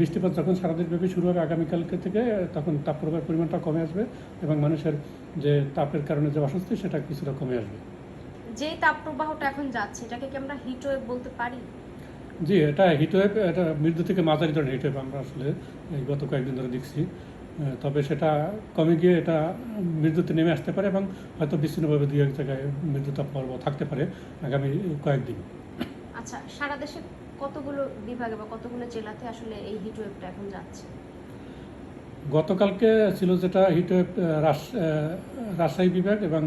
বৃষ্টিপাত যখন সারাদিনব্যাপী শুরু হবে আগামীকালকে থেকে, তখন তাপপ্রবাহের পরিমাণটা কমে আসবে এবং মানুষের যে তাপের কারণে যে অস্বস্তি সেটা কিছুটা কমে আসবে। যে তাপপ্রবাহটা এখন যাচ্ছে এটাকে কি আমরা হিট ওয়েভ বলতে পারি? জি, এটা হিটওয়েভ, এটা মৃদু থেকে মাঝারি ধরনের হিটওয়েভ আমরা আসলে এই গত কয়েকদিন ধরে দেখছি। তবে সেটা কমে গিয়ে এটা মৃদুতে নেমে আসতে পারে এবং হয়তো বিচ্ছিন্নভাবে দুই এক জায়গায় মৃদু তাপপ্রবাহ থাকতে পারে আগামী কয়েকদিন। আচ্ছা, সারা দেশে কতগুলো বিভাগে বা কতগুলো জেলাতে আসলে এই হিট ওয়েভটা এখন যাচ্ছে? গতকালকে ছিল যেটা হিটওয়েভ রাজশাহী বিভাগ এবং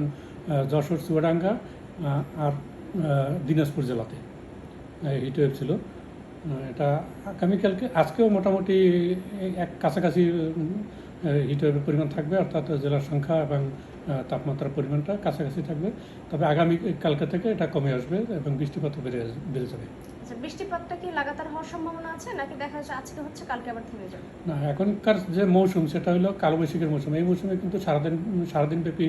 যশোর, চুয়াডাঙ্গা আর দিনাজপুর জেলাতে হিটওয়েভ ছিল। এটা আগামীকালকে, আজকেও মোটামুটি এক কাছাকাছি হিটওয়েভের পরিমাণ থাকবে, অর্থাৎ জেলার সংখ্যা এবং তাপমাত্রার পরিমাণটা কাছাকাছি থাকবে। তবে আগামী কালকে থেকে এটা কমে আসবে এবং বৃষ্টিপাতও বেড়ে যাবে। আচ্ছা, বৃষ্টিপাতটা কি লাগাতার হওয়ার সম্ভাবনা আছে নাকি দেখা যাচ্ছে আজকে হচ্ছে কালকে আবার থেমে যাবে? না, এখনকার যে মৌসুম সেটা হলো কালবৈশাখীর মৌসুম। এই মৌসুমে কিন্তু সারাদিনব্যাপী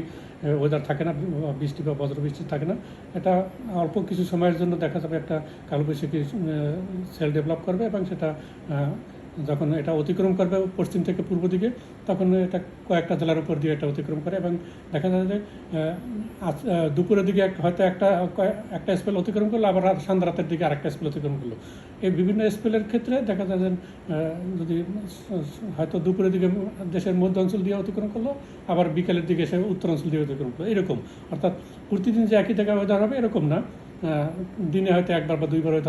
ওয়েদার থাকে না, বৃষ্টি বা বজ্রবৃষ্টি থাকে না। এটা অল্প কিছু সময়ের জন্য দেখা যাবে একটা কালবৈশাখী সেল ডেভেলপ করবে এবং সেটা যখন এটা অতিক্রম করবে পশ্চিম থেকে পূর্ব দিকে, তখন এটা কয়েকটা জেলার উপর দিয়ে এটা অতিক্রম করে এবং দেখা যায় যে দুপুরের দিকে হয়তো একটা স্পেল অতিক্রম করলো, আবার সন্ধ্যা রাতের দিকে আরেকটা স্পেল অতিক্রম করলো। এই বিভিন্ন স্পেলের ক্ষেত্রে দেখা যায় যে যদি হয়তো দুপুরের দিকে দেশের মধ্য অঞ্চল দিয়ে অতিক্রম করলো, আবার বিকেলের দিকে এসে উত্তর অঞ্চল দিয়ে অতিক্রম করলো, এরকম। অর্থাৎ প্রতিদিন যে একই জায়গায় ওয়েদার হবে এরকম না, দিনে হয়তো একবার বা দুইবার ওয়েদার